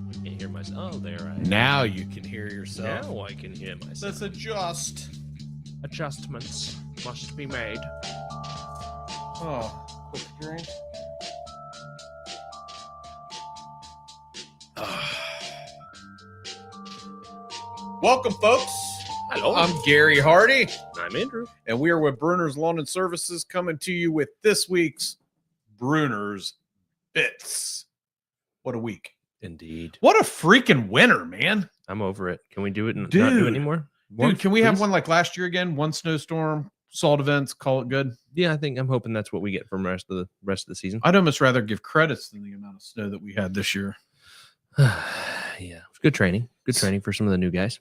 I can't hear myself. Oh, there I Now you can hear yourself. Now I can hear myself. Let's adjust. Adjustments must be made. Oh, quick drink. Welcome, folks. Hello. I'm Gary Hardy, I'm Andrew. and we are with Brunner's Lawn and Services, coming to you with this week's Brunner's Bits. What a week. Indeed. What a freaking winter, man. I'm over it. Can we do it and not Dude. do it anymore? Dude, can we have one like last year again? One snowstorm, salt events, call it good? Yeah, I'm hoping that's what we get from the rest of the season. I'd almost rather give credits than the amount of snow that we had this year. Yeah, it's good training. Good training for some of the new guys.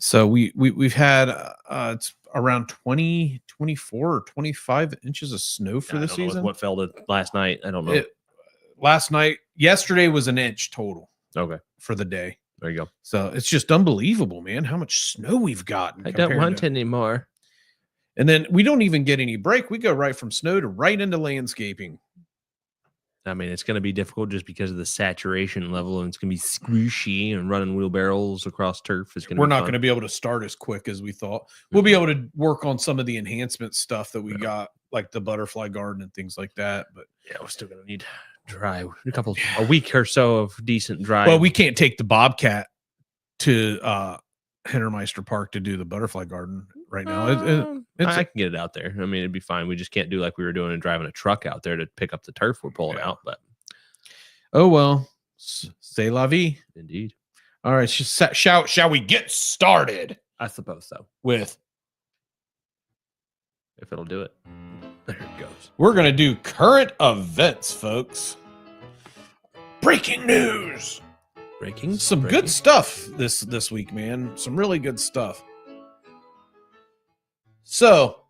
So we've had it's around 20, 24 or 25 inches of snow for I the don't know season. what fell to last night. I don't know. Yesterday was an inch total Okay, for the day. there you go. So it's just unbelievable, man, how much snow we've gotten. I don't compared want to- anymore. And then we don't even get any break. We go right from snow to right into landscaping. I mean, it's going to be difficult just because of the saturation level, and it's going to be squishy, and running wheelbarrows across turf is going to. We're not going to be able to start as quick as we thought. We'll be able to work on some of the enhancement stuff that we got, like the butterfly garden and things like that. But yeah, we're still going to need dry a week or so of decent dry. well, we can't take the Bobcat to Hennermeister Park to do the butterfly garden right now. I can get it out there. I mean, it'd be fine. We just can't do like we were doing and driving a truck out there to pick up the turf we're pulling out. But oh well, c'est la vie. Indeed. All right, shall we get started? I suppose so. With if it'll do it. There it goes. We're gonna do current events, folks. Breaking news. Some good stuff this week, man. Some really good stuff. So,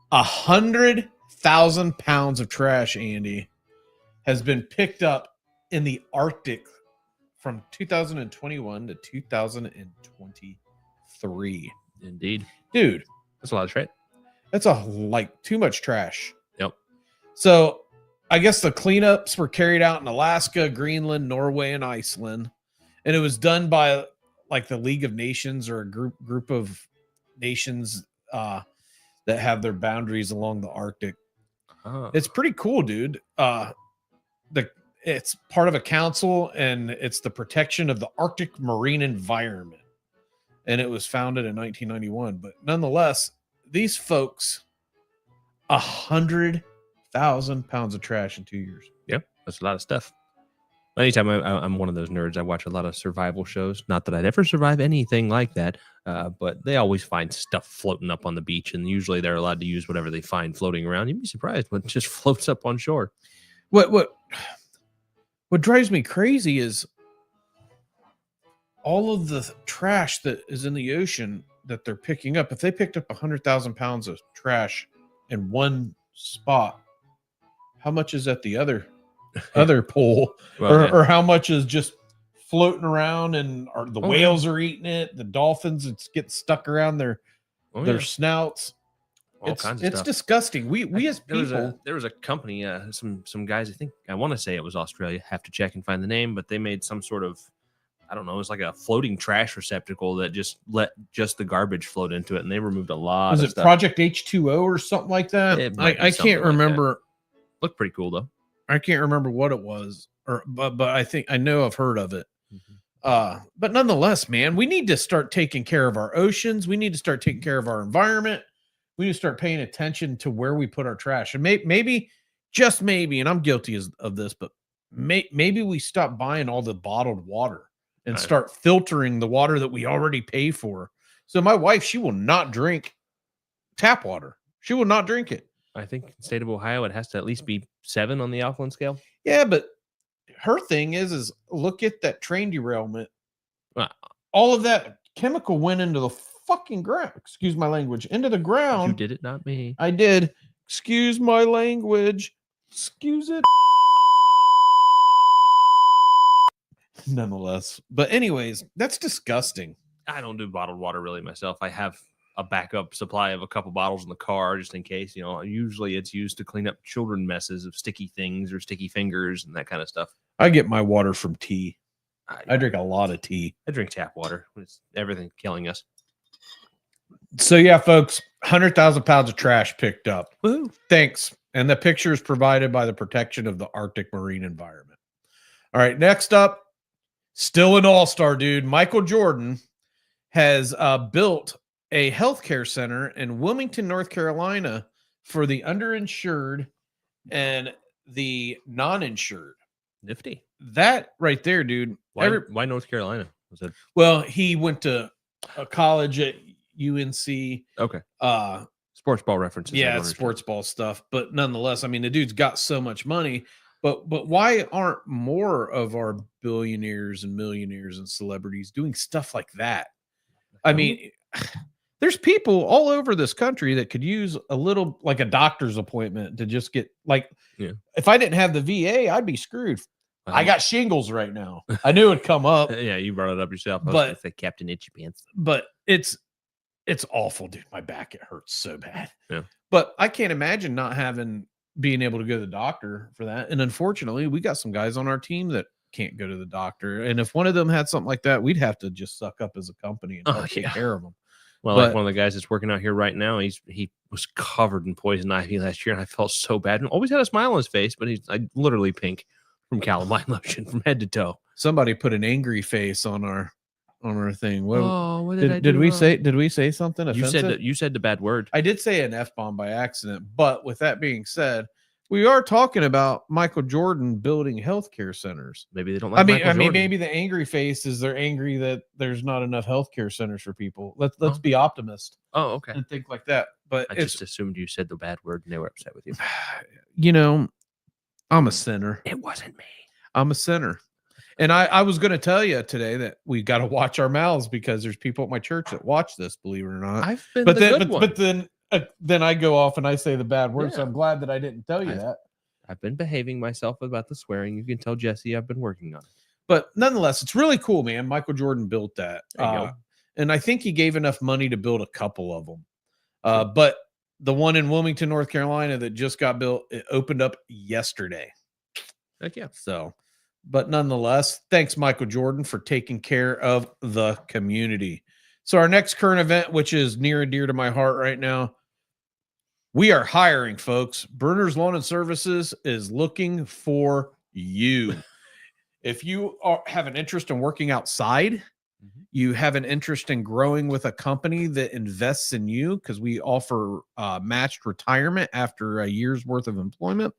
100,000 pounds of trash, Andy, has been picked up in the Arctic from 2021 to 2023. Indeed. Dude, that's a lot of trash. That's too much trash. Yep. So, I guess the cleanups were carried out in Alaska, Greenland, Norway, and Iceland. And it was done by like the League of Nations or a group of nations that have their boundaries along the Arctic. Oh. It's pretty cool, dude. It's part of a council, and it's the protection of the Arctic marine environment. And it was founded in 1991. But nonetheless, these folks, 100,000 pounds of trash in 2 years. Yep, that's a lot of stuff. Anytime I'm one of those nerds, I watch a lot of survival shows. Not that I'd ever survive anything like that, but they always find stuff floating up on the beach, and usually they're allowed to use whatever they find floating around. You'd be surprised what just floats up on shore. What drives me crazy is all of the trash that is in the ocean that they're picking up. If they picked up 100,000 pounds of trash in one spot, how much is at the other pole? Or how much is just floating around, and the whales are eating it, the dolphins, it's getting stuck around their snouts. All kinds of it's stuff. Disgusting. We as people, there was a company, some guys, I want to say it was Australia, have to check and find the name, but they made some sort of, I don't know, it's like a floating trash receptacle that just let the garbage float into it, and they removed a lot of stuff. Was it Project H2O or something like that? I can't remember. Like looked pretty cool though. I can't remember what it was, but I know I've heard of it. Mm-hmm. But nonetheless, man, we need to start taking care of our oceans. We need to start taking care of our environment. We need to start paying attention to where we put our trash. And maybe, just maybe, and I'm guilty of this, but maybe we stop buying all the bottled water and start filtering the water that we already pay for. So my wife, she will not drink tap water. She will not drink it. I think in the state of Ohio, it has to at least be 7 on the alkaline scale. Yeah, but her thing is look at that train derailment. Wow. All of that chemical went into the fucking ground. Excuse my language. Into the ground. You did it, not me. I did. Excuse my language. Excuse it. Nonetheless. But anyways, that's disgusting. I don't do bottled water really myself. I have a backup supply of a couple bottles in the car just in case. Usually it's used to clean up children messes of sticky things or sticky fingers and that kind of stuff. I get my water from tea. I drink a lot of tea. I drink tap water. It's everything killing us. So yeah, folks, 100,000 pounds of trash picked up. Woo-hoo. Thanks. And the picture is provided by the Protection of the Arctic Marine Environment. All right, next up, still an all-star, dude. Michael Jordan has built a healthcare center in Wilmington, North Carolina for the underinsured and the non-insured. Nifty. That right there, dude. Why North Carolina? Was it? Well, he went to a college at UNC. Okay. Sports ball references. Yeah, sports ball stuff. But nonetheless, I mean, the dude's got so much money. But why aren't more of our billionaires and millionaires and celebrities doing stuff like that? I mean, there's people all over this country that could use a little, like a doctor's appointment to just get, like, if I didn't have the VA, I'd be screwed. I got shingles right now. I knew it'd come up. Yeah, you brought it up yourself. But the Captain Itchy Pants. But it's awful, dude. My back, it hurts so bad. Yeah. But I can't imagine not being able to go to the doctor for that. And unfortunately, we got some guys on our team that can't go to the doctor. And if one of them had something like that, we'd have to just suck up as a company and take care of them. Well, like one of the guys that's working out here right now, he was covered in poison ivy last year, and I felt so bad. And always had a smile on his face, but he's literally pink from calamine lotion from head to toe. Somebody put an angry face on our thing. What did I do? Did we say something offensive? You said the bad word. I did say an F-bomb by accident, but with that being said, we are talking about Michael Jordan building healthcare centers. Maybe they don't like I mean, maybe the angry face is they're angry that there's not enough healthcare centers for people. Let's be optimist. Oh, okay. And think like that. But I just assumed you said the bad word and they were upset with you. I'm a sinner. It wasn't me. I'm a sinner. And I was going to tell you today that we got to watch our mouths because there's people at my church that watch this, believe it or not. I've been But then I go off and I say the bad words. So I'm glad that I didn't tell you that. I've been behaving myself about the swearing. You can tell Jesse I've been working on it. But nonetheless, it's really cool, man. Michael Jordan built that. And I think he gave enough money to build a couple of them. But the one in Wilmington, North Carolina that just got built, it opened up yesterday. Heck yeah. So, but nonetheless, thanks, Michael Jordan, for taking care of the community. So our next current event, which is near and dear to my heart right now, we are hiring, folks. Brunner's Lawn and Services is looking for you. If you have an interest in working outside, you have an interest in growing with a company that invests in you, because we offer matched retirement after a year's worth of employment.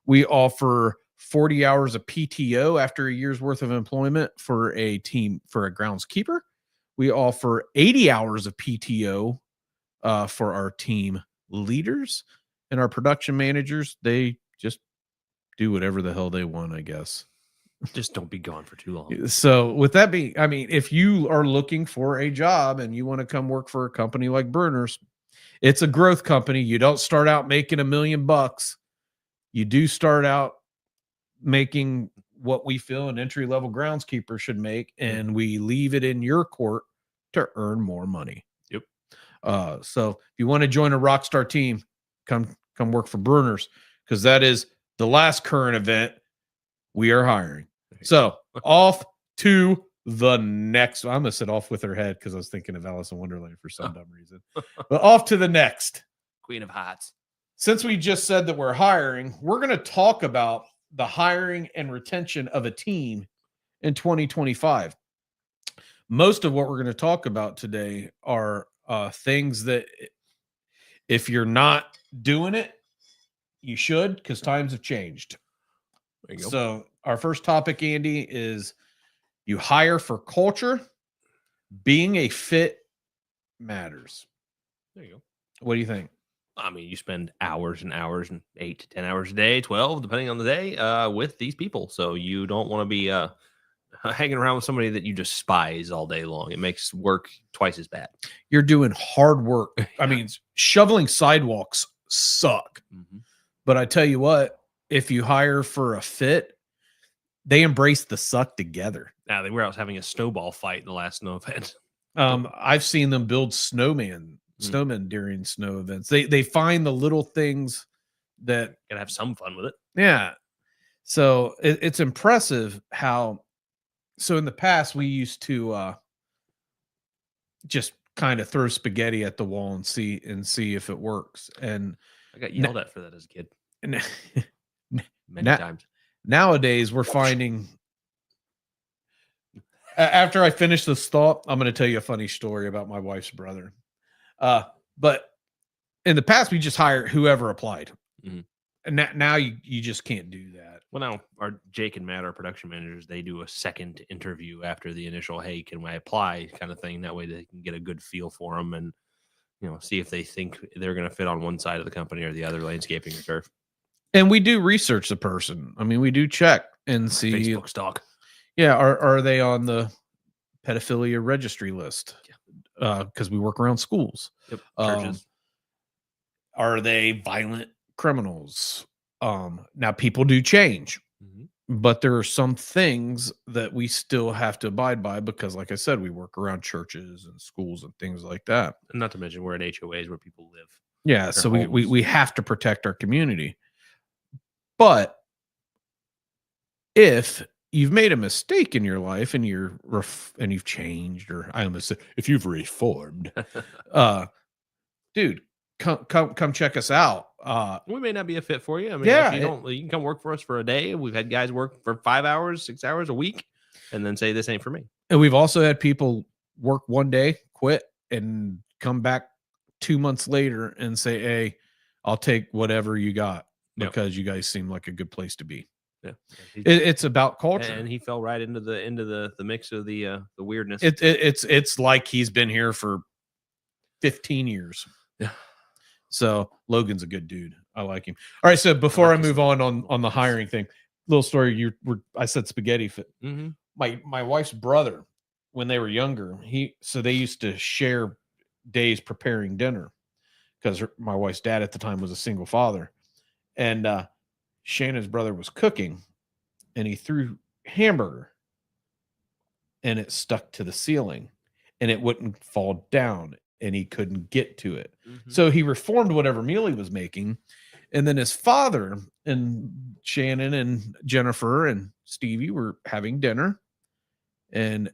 We offer 40 hours of PTO after a year's worth of employment for a groundskeeper. We offer 80 hours of PTO for our team leaders, and our production managers. They just do whatever the hell they want, I guess. Just don't be gone for too long. So with that being, I mean, if you are looking for a job and you want to come work for a company like Brunner's, it's a growth company. You don't start out making $1 million. You do start out making what we feel an entry-level groundskeeper should make, and we leave it in your court to earn more money. Yep. So if you want to join a rock star team, come work for Brunner's, because that is the last current event. We are hiring. So off to the next. I'm gonna sit off with her head because I was thinking of Alice in Wonderland for some dumb reason. But off to the next. Queen of Hearts. Since we just said that we're hiring, we're going to talk about the hiring and retention of a team in 2025. Most of what we're going to talk about today are things that if you're not doing it, you should, because times have changed. There you go. So our first topic, Andy, is you hire for culture. Being a fit matters. There you go. What do you think? I mean, you spend hours and hours and 8 to 10 hours a day, 12, depending on the day, with these people. So you don't want to be hanging around with somebody that you despise all day long. It makes work twice as bad. You're doing hard work. I mean, shoveling sidewalks suck. But I tell you what, if you hire for a fit, they embrace the suck together. Now, they were out having a snowball fight in the last snow event. I've seen them build snowmen during snow events. They find the little things that Gotta have some fun with it. yeah. So it's impressive how. So in the past we used to just kind of throw spaghetti at the wall and see if it works. And I got yelled at for that as a kid n- many times. nowadays we're finding. After I finish this thought, I'm going to tell you a funny story about my wife's brother. But in the past, we just hired whoever applied. Mhm. And now you just can't do that. Well, now our Jake and Matt, our production managers, they do a second interview after the initial, hey, can I apply kind of thing. That way they can get a good feel for them and, see if they think they're going to fit on one side of the company or the other, landscaping or turf. And we do research the person. I mean, we do check and see. Facebook stalk. Yeah. Are they on the pedophilia registry list? Because we work around schools. Yep. Churches. Are they violent criminals? Now people do change, but there are some things that we still have to abide by because, like I said, we work around churches and schools and things like that. And not to mention we're in HOAs where people live. Yeah, so we have to protect our community. But if you've made a mistake in your life and you've changed, or I almost said if you've reformed, dude, come check us out. We may not be a fit for you. I mean, yeah, if you can come work for us for a day. We've had guys work for 5 hours, 6 hours a week, and then say this ain't for me. And we've also had people work one day, quit, and come back 2 months later and say, "Hey, I'll take whatever you got because you guys seem like a good place to be." Yeah, it's about culture, and he fell right into the mix of the weirdness. It's like he's been here for 15 years. Yeah. So Logan's a good dude. I like him. All right. So before I move on the hiring thing, little story. I said spaghetti fit. Mm-hmm. My wife's brother, when they were younger, they used to share days preparing dinner because my wife's dad at the time was a single father, and Shannon's brother was cooking, and he threw hamburger, and it stuck to the ceiling, and it wouldn't fall down. And he couldn't get to it. Mm-hmm. So he reformed whatever meal he was making. And then his father and Shannon and Jennifer and Stevie were having dinner. And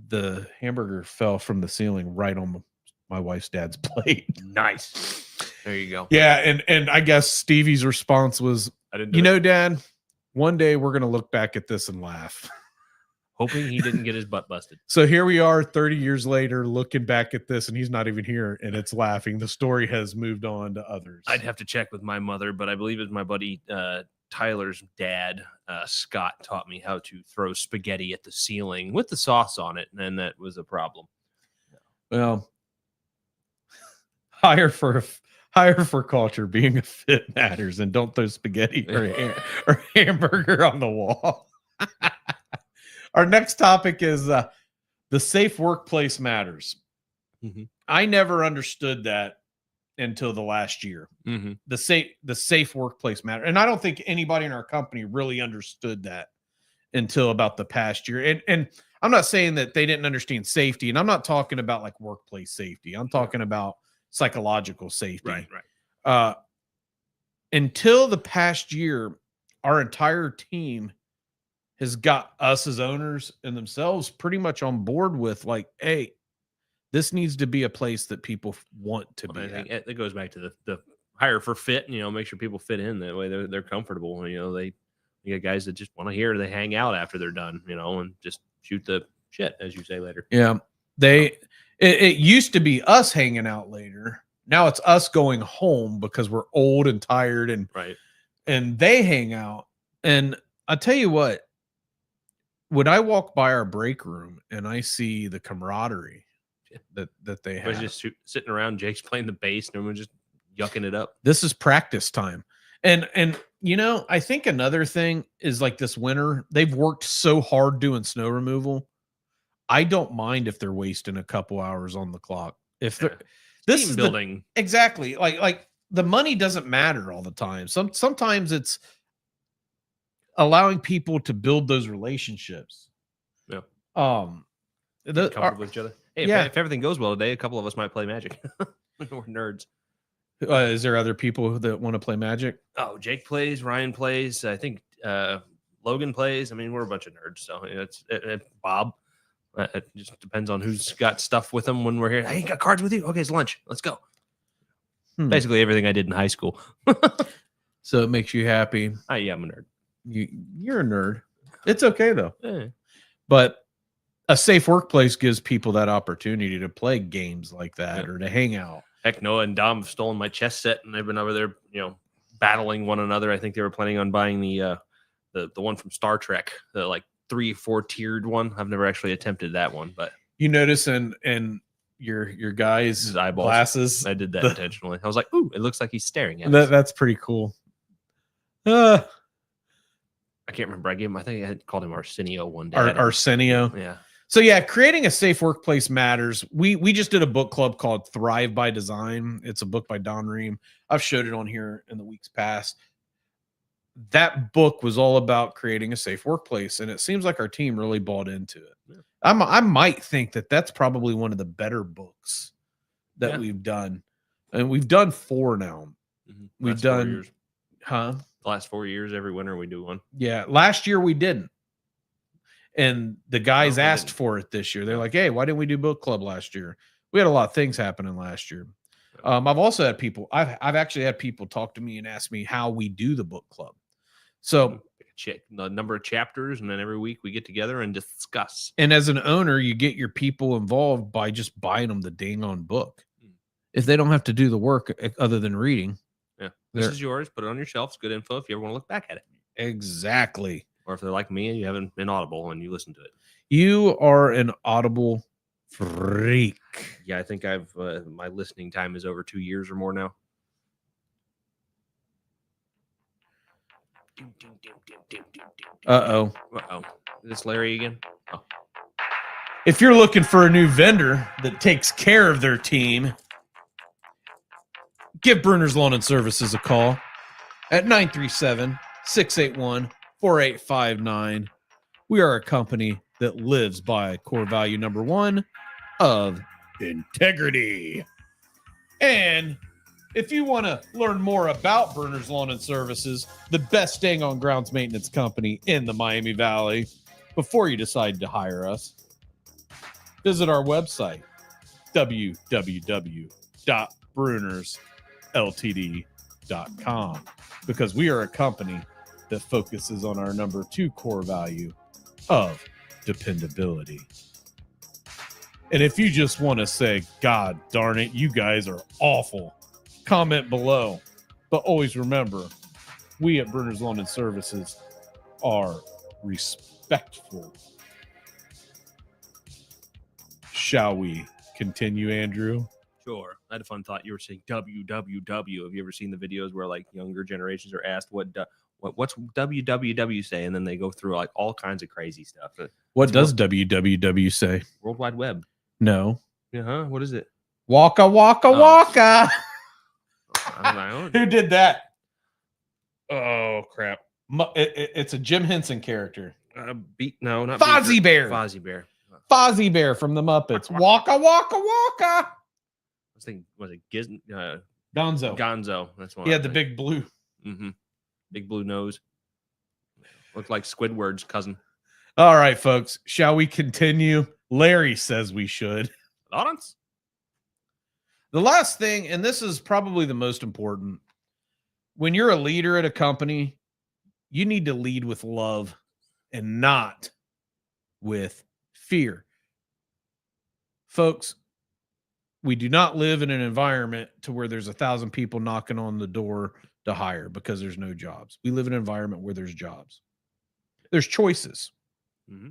the hamburger fell from the ceiling right on my wife's dad's plate. Nice. There you go. Yeah. And I guess Stevie's response was, Dad, one day we're going to look back at this and laugh. Hoping he didn't get his butt busted. So here we are 30 years later looking back at this, and he's not even here, and it's laughing. The story has moved on to others. I'd have to check with my mother, but I believe it's my buddy Tyler's dad, Scott, taught me how to throw spaghetti at the ceiling with the sauce on it, and that was a problem. Well, higher for culture, being a fit matters, and don't throw spaghetti or hamburger on the wall. Our next topic is the safe workplace matters. Mm-hmm. I never understood that until the last year. Mm-hmm. The safe workplace matter, and I don't think anybody in our company really understood that until about the past year. And I'm not saying that they didn't understand safety, and I'm not talking about like workplace safety. I'm talking about psychological safety. Right. Until the past year, our entire team has got us as owners and themselves pretty much on board with like, hey, this needs to be a place that people want to be. I think it goes back to the hire for fit, make sure people fit in that way. They're comfortable. You got guys that just want to hear, they hang out after they're done, and just shoot the shit, as you say later. Yeah. It used to be us hanging out later. Now it's us going home because we're old and tired and they hang out. And I tell you what, when I walk by our break room and I see the camaraderie that they have, just sitting around, Jake's playing the bass, and everyone's just yucking it up. This is practice time. And I think another thing is like this winter, they've worked so hard doing snow removal. I don't mind if they're wasting a couple hours on the clock. If they're this is building exactly like the money doesn't matter all the time. Sometimes it's allowing people to build those relationships. Yeah. Comfortable with each other. Hey, Yeah. if everything goes well today, a couple of us might play Magic. We're nerds. Is there other people that want to play Magic? Oh, Jake plays, Ryan plays. I think Logan plays. I mean, we're a bunch of nerds. So Bob. It just depends on who's got stuff with them when we're here. Hey, you got cards with you? Okay, it's lunch. Let's go. Basically everything I did in high school. So it makes you happy. Yeah, I'm a nerd. You're a nerd. It's okay though. Yeah. But a safe workplace gives people that opportunity to play games like that or to hang out. Heck, Noah and Dom have stolen my chess set, and they've been over there, battling one another. I think they were planning on buying the one from Star Trek, the like 3-4 tiered one. I've never actually attempted that one, but you notice in your guy's eyeballs, glasses. I did that intentionally. I was like, ooh, it looks like he's staring at us. That's pretty cool. I can't remember. I think I called him Arsenio one day. Arsenio. Yeah. So yeah, creating a safe workplace matters. We just did a book club called Thrive by Design. It's a book by Don Ream. I've showed it on here in the weeks past. That book was all about creating a safe workplace, and it seems like our team really bought into it. Yeah. I might think that that's probably one of the better books that we've done, and we've done 4 now. Mm-hmm. We've done 4 years. The last 4 years, every winter we do one. Yeah, last year we didn't. And the guys asked for it this year. They're like, hey, why didn't we do book club last year? We had a lot of things happening last year. I've also had people, I've actually had people talk to me and ask me how we do the book club. So check the number of chapters, and then every week we get together and discuss. And as an owner, you get your people involved by just buying them the dang on book. If they don't have to do the work other than reading. Yeah. This is yours. Put it on your shelf. It's good info if you ever want to look back at it. Exactly. Or if they're like me and you haven't been Audible and you listen to it. You are an Audible freak. Yeah, I think I've my listening time is over 2 years or more now. Uh-oh. Is this Larry again? Oh. If you're looking for a new vendor that takes care of their team, give Brunner's Lawn and Services a call at 937-681-4859. We are a company that lives by core value number 1 of integrity. And if you want to learn more about Brunner's Lawn and Services, the best dang on grounds maintenance company in the Miami Valley, before you decide to hire us, visit our website, www.brunnersltd.com, because we are a company that focuses on our number 2 core value of dependability. And if you just want to say, God darn it, you guys are awful, comment below. But always remember, we at Brunner's Lawn and Services are respectful. Shall we continue, Andrew? Sure. I had a fun thought. You were saying WWW. Have you ever seen the videos where like younger generations are asked what's WWW say, and then they go through like all kinds of crazy stuff? What does WWW say? World Wide Web. No. Uh-huh. What is it? Waka waka waka. I don't know. Who did that? Oh crap! It's a Jim Henson character. Not Fozzie Bear. Fozzie Bear. Fozzie Bear from the Muppets. Waka waka waka. I was thinking, was it Gonzo? Gonzo. That's one. He had the big blue. Mm-hmm. Big blue nose. Looked like Squidward's cousin. All right, folks. Shall we continue? Larry says we should. Lawrence? The last thing, and this is probably the most important, when you're a leader at a company, you need to lead with love and not with fear. Folks, we do not live in an environment to where there's 1,000 people knocking on the door to hire because there's no jobs. We live in an environment where there's jobs. There's choices. Mm-hmm.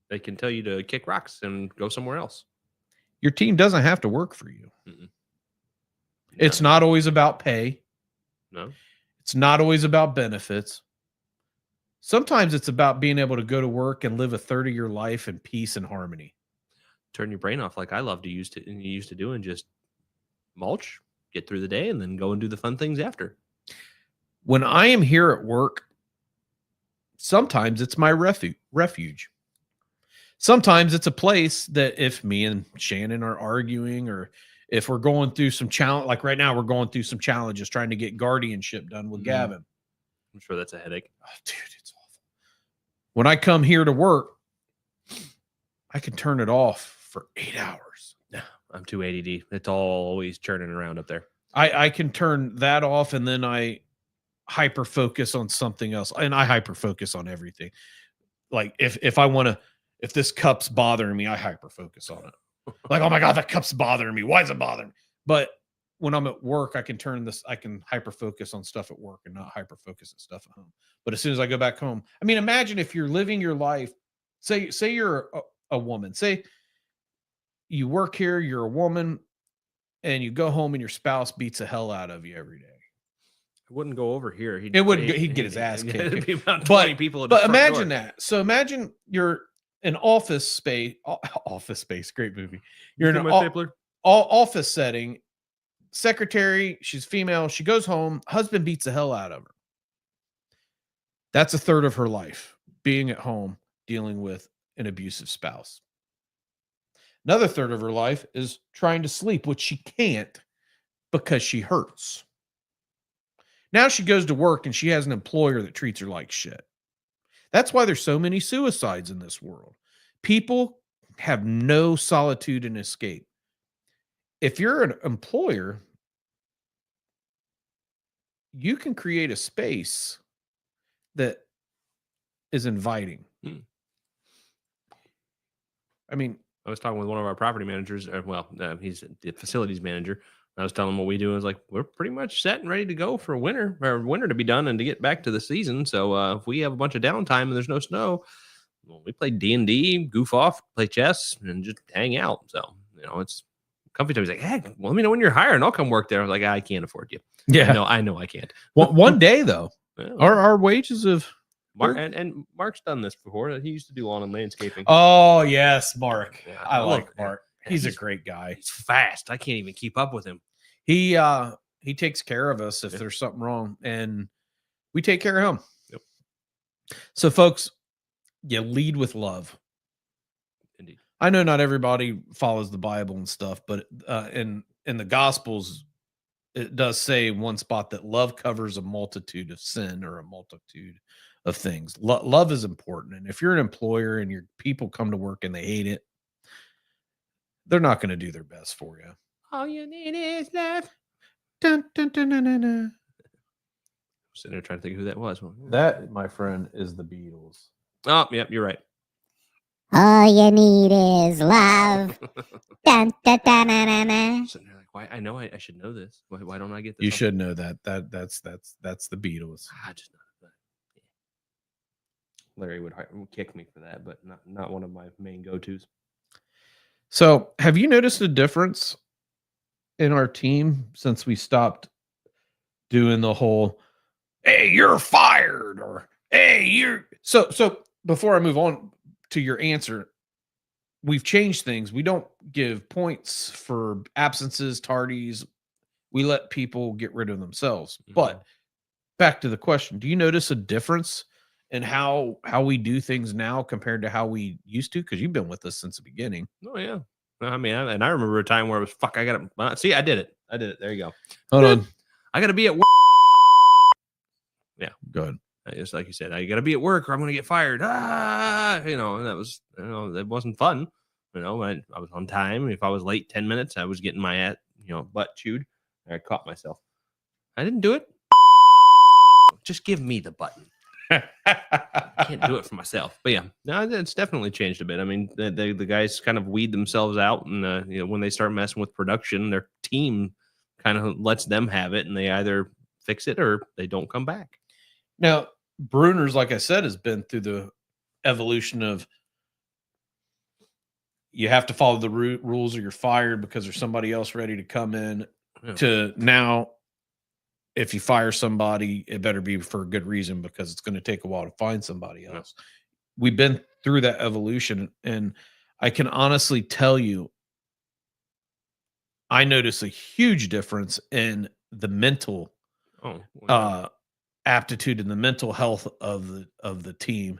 They can tell you to kick rocks and go somewhere else. Your team doesn't have to work for you. Mm-mm. It's not always about pay. No. It's not always about benefits. Sometimes it's about being able to go to work and live a 30-year life in peace and harmony. Turn your brain off like I love to used to do, and just mulch, get through the day, and then go and do the fun things after. When I am here at work, sometimes it's my refuge. Sometimes it's a place that if me and Shannon are arguing, or if we're going through some challenge, like right now, we're going through some challenges trying to get guardianship done with Gavin. I'm sure that's a headache. Oh, dude, it's awful. When I come here to work, I can turn it off for 8 hours. No, I'm too ADD. It's always churning around up there. I can turn that off, and then I hyper focus on something else, and I hyper focus on everything. Like if I want to, if this cup's bothering me, I hyper focus on it. Like, oh my god, that cup's bothering me. Why is it bothering me? But when I'm at work, I can turn this. I can hyper focus on stuff at work and not hyper focus on stuff at home. But as soon as I go back home, I mean, imagine if you're living your life. Say you're a woman. Say you work here, you're a woman, and you go home and your spouse beats the hell out of you every day. I wouldn't go over here. He'd get his ass kicked. It'd be about 20 people. But imagine that. So imagine you're in Office Space. Office Space, great movie. You're in an office setting. Secretary, she's female. She goes home. Husband beats the hell out of her. That's a third of her life, being at home, dealing with an abusive spouse. Another third of her life is trying to sleep, which she can't because she hurts. Now she goes to work and she has an employer that treats her like shit. That's why there's so many suicides in this world. People have no solitude and escape. If you're an employer, you can create a space that is inviting. I mean, I was talking with one of our property managers. He's the facilities manager. I was telling him what we do. I was like, we're pretty much set and ready to go for winter to be done and to get back to the season. So if we have a bunch of downtime and there's no snow, well, we play D&D, goof off, play chess, and just hang out. So, it's comfy time. He's like, hey, well, let me know when you're hiring. I'll come work there. I was like, I can't afford you. Yeah. I know I can't. Well, one day, though, our wages of... And Mark's done this before. He used to do lawn and landscaping. Oh, yes, Mark. Yeah, I like Mark. He's a great guy. He's fast. I can't even keep up with him. He takes care of us if there's something wrong, and we take care of him. Yep. So, folks, you lead with love. Indeed. I know not everybody follows the Bible and stuff, but in the Gospels, it does say one spot that love covers a multitude of sin or a multitude of things. Love is important. And if you're an employer and your people come to work and they hate it, they're not going to do their best for you. All you need is love. Dun, dun, dun, dun, dun, dun. I'm sitting there trying to think who that was. That, my friend, is the Beatles. Oh, yep, you're right. All you need is love. Dun, dun, dun, dun, dun, dun. Sitting there like, why? I know I should know this. Why don't I get this? You should know that. That's the Beatles. I just know that. Larry would kick me for that, but not one of my main go-tos. So, have you noticed a difference in our team since we stopped doing the whole, hey, you're fired, or hey, you're so before I move on to your answer, we've changed things. We don't give points for absences, tardies. We let people get rid of themselves. Mm-hmm. But back to the question, do you notice a difference in how we do things now compared to how we used to? Because you've been with us since the beginning. Oh, yeah. I mean, and I remember a time where it was, fuck, I got to, see, I did it. There you go. Hold on. I got to be at work. Yeah. Go ahead. Just like you said, I got to be at work or I'm going to get fired. And that was, that wasn't fun. I was on time. If I was late 10 minutes, I was getting my butt chewed. I caught myself. I didn't do it. Just give me the button. I can't do it for myself. But yeah, no, it's definitely changed a bit. I mean, the guys kind of weed themselves out, and when they start messing with production, their team kind of lets them have it, and they either fix it or they don't come back. Now, Brunner's, like I said, has been through the evolution of you have to follow the rules or you're fired because there's somebody else ready to come in. Yeah. To now, if you fire somebody, it better be for a good reason because it's going to take a while to find somebody else. Yeah. We've been through that evolution, and I can honestly tell you, I notice a huge difference in the mental aptitude and the mental health of the team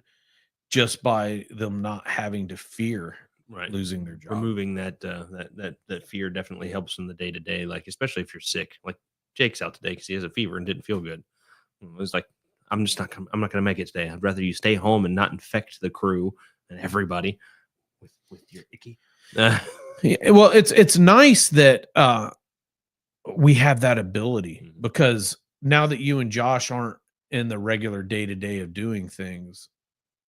just by them not having to fear Right. losing their job. Removing that fear definitely helps in the day to day, like especially if you're sick. Like Jake's out today because he has a fever and didn't feel good. It was like, I'm not gonna make it today. I'd rather you stay home and not infect the crew and everybody with your icky. Yeah, well, it's nice that we have that ability Mhm. because now that you and Josh aren't in the regular day to day of doing things,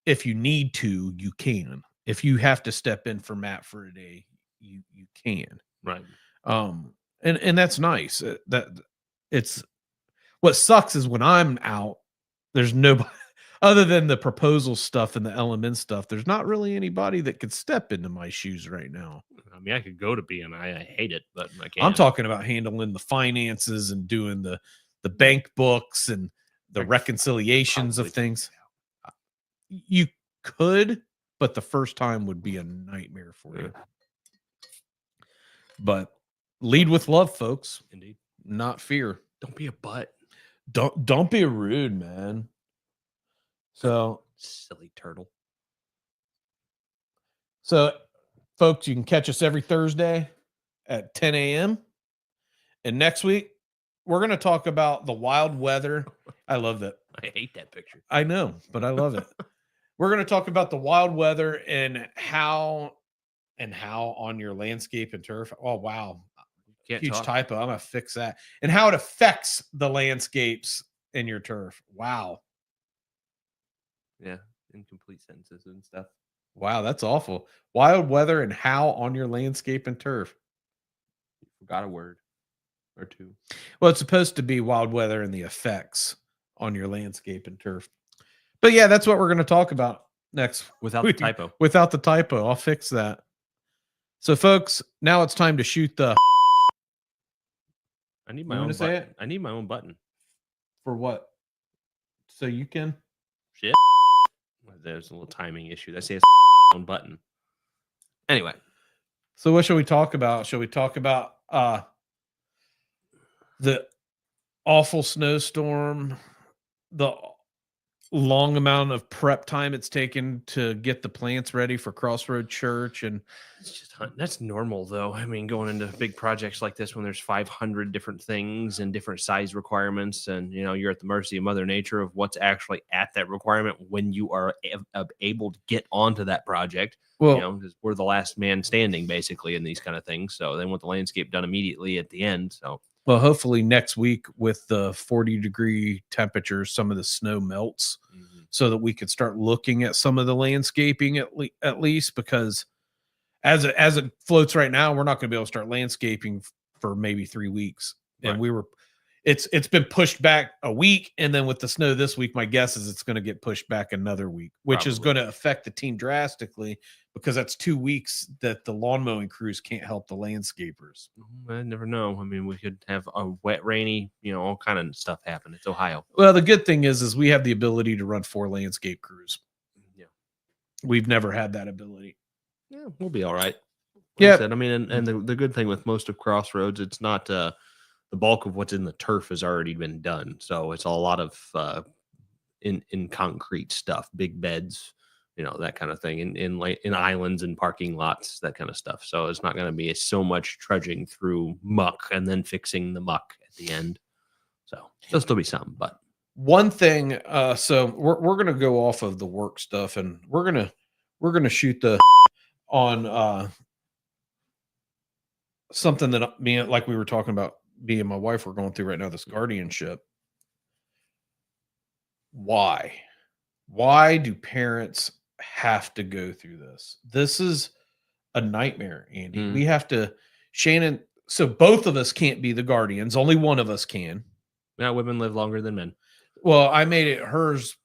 if you need to, you can. If you have to step in for Matt for a day, you can. Right. And that's nice. That it's what sucks is when I'm out, there's nobody other than the proposal stuff and the element stuff. There's not really anybody that could step into my shoes right now. I mean, I could go to BMI. I hate it, but I can't. I'm talking about handling the finances and doing the bank books and the reconciliations of Probably things. You could, but the first time would be a nightmare for you. But lead with love, folks, Indeed. not fear. Don't be a butt. Don't be rude, man. So Silly turtle. So, folks, you can catch us every Thursday at 10 a.m. And next week, we're going to talk about the wild weather. I love that. I hate that picture. I know, but I love it. We're going to talk about the wild weather and how on your landscape and turf. Oh, wow. Can't Huge talk. typo. I'm going to fix that. And how it affects the landscapes in your turf. Wow. Yeah, incomplete sentences and stuff. Wow, that's awful. Wild weather and how on your landscape and turf. You forgot a word or two. Well, it's supposed to be wild weather and the effects on your landscape and turf. But yeah, that's what we're going to talk about next. Without the typo. Without the typo. I'll fix that. So, folks, now it's time to shoot the. I need my You own wanna say button. it? I need my own button. For what? So you can. Shit. There's a little timing issue. I say it's own button. Anyway. So what shall we talk about? Shall we talk about the awful snowstorm, the long amount of prep time it's taken to get the plants ready for Crossroad Church, and It's just that's normal though. I mean, going into big projects like this when there's 500 different things and different size requirements, and you're at the mercy of Mother Nature of what's actually at that requirement when you are able to get onto that project. well, 'Cause we're the last man standing basically in these kind of things. So they want the landscape done immediately at the end. So hopefully next week with the 40-degree temperatures, some of the snow melts so that we could start looking at some of the landscaping at least, because as it floats right now, we're not going to be able to start landscaping for maybe 3 weeks. And Right. it's been pushed back a week, and then with the snow this week, my guess is it's going to get pushed back another week, which is Probably. going to affect the team drastically because that's 2 weeks that the lawn mowing crews can't help the landscapers. I never know. I mean, we could have a wet, rainy, all kind of stuff happen. It's Ohio. Well, the good thing is we have the ability to run 4 landscape crews. Yeah. We've never had that ability. Yeah, we'll be all right. Yeah. I said, I mean, and the good thing with most of Crossroads, it's not the bulk of what's in the turf has already been done. So it's a lot of in concrete stuff, big beds, that kind of thing, in islands and parking lots, that kind of stuff. So it's not going to be so much trudging through muck and then fixing the muck at the end. So there'll still be some, but One thing, so we're gonna go off of the work stuff, and we're gonna shoot the on something that me, like we were talking about, me and my wife were going through right now, this guardianship. Why do parents have to go through this? This is a nightmare, Andy. We have to, Shannon. So both of us can't be the guardians. Only one of us can. yeah, women live longer than men. Well, I made it hers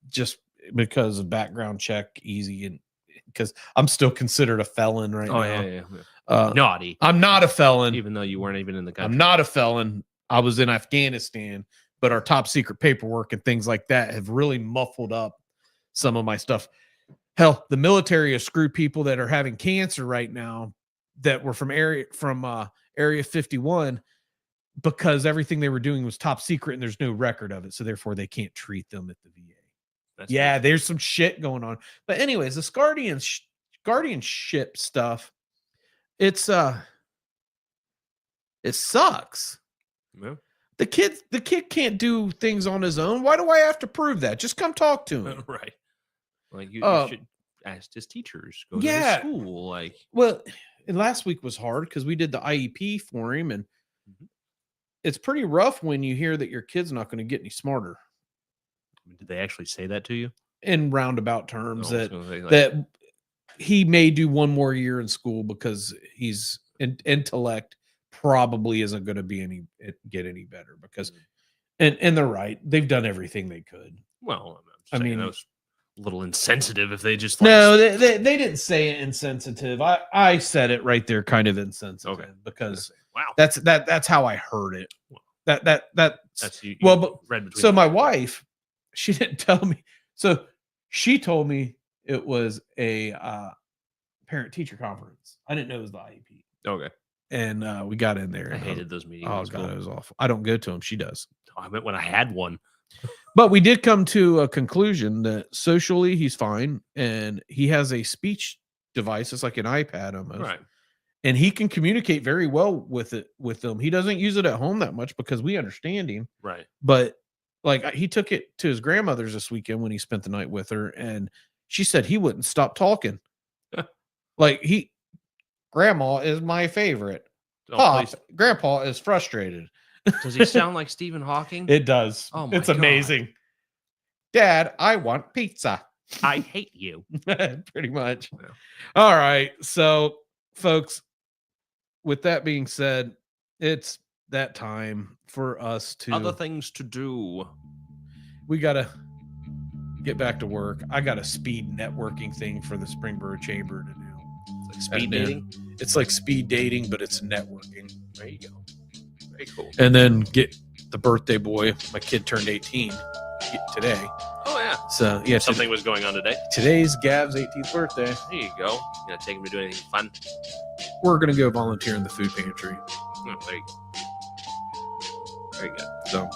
just because of background check, easy, and because I'm still considered a felon right now. Yeah. Naughty. I'm not a felon. Even though you weren't even in the country. I'm not a felon. I was in Afghanistan, but our top secret paperwork and things like that have really muffled up some of my stuff. Hell, the military has screwed people that are having cancer right now that were from area 51 because everything they were doing was top secret and there's no record of it. So therefore they can't treat them at the VA. That's Yeah, weird. there's some shit going on. But anyways, this guardianship stuff, it's it sucks. Yeah. The kid can't do things on his own. Why do I have to prove that? Just come talk to him. Right. Like you should ask his teachers, go to Yeah. his school. Like, Well, and last week was hard because we did the IEP for him, and it's pretty rough when you hear that your kid's not going to get any smarter. did they actually say that to you? In roundabout terms, No, I was that gonna say, like, that he may do one more year in school because he's intellect probably isn't going to get any better because and they're right, they've done everything they could. well, I I mean- mean, that was a little insensitive if they just like, No, they didn't say it insensitive. I said it right there, kind of insensitive. Okay. Because wow, that's how I heard it. That's that's you. well, you but read between so the my lines. wife, she didn't tell me. So she told me it was a parent teacher conference. I didn't know it was the IEP, Okay, and we got in there. I and hated those meetings. Oh in god, school. it was awful. I don't go to them. She does. I meant when I had one. But we did come to a conclusion that socially he's fine, and he has a speech device. It's like an iPad almost, Right. and he can communicate very well with them. He doesn't use it at home that much because we understand him. Right. But like he took it to his grandmother's this weekend when he spent the night with her, and she said he wouldn't stop talking. Like grandma is my favorite. Oh, Pop, please. grandpa is frustrated. Does he sound like Stephen Hawking? It does. Oh my it's God. amazing. Dad, I want pizza. I hate you. Pretty much. Yeah. All right. So, folks, with that being said, it's that time for us to Other things to do. we gotta get back to work. I got a speed networking thing for the Springboro Chamber to do. It's like speed And then- dating. It's like speed dating, but it's networking. There you go. Very cool. And then get the birthday boy. My kid turned 18 today. Oh yeah. So yeah, Something was going on today. today's Gav's 18th birthday. There you go. You gonna take him to do anything fun? We're gonna go volunteer in the food pantry. Oh, there you go. Very good. So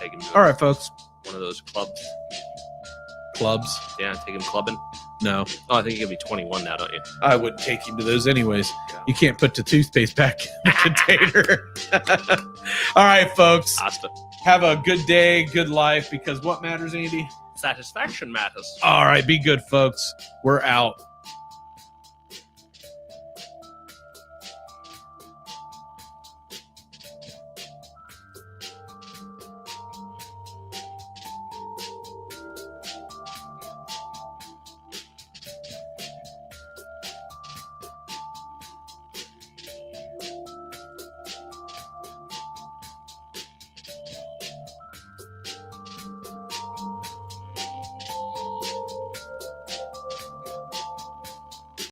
Take him to all right, folks. one of those clubs. Clubs. Yeah, take him clubbing. No, Oh, I think you're gonna be 21 now, don't you? I wouldn't take him to those anyways. Yeah. You can't put the toothpaste back in the container. All right, folks. Asta. Have a good day, good life, because what matters, Andy? Satisfaction matters. All right, be good, folks. We're out.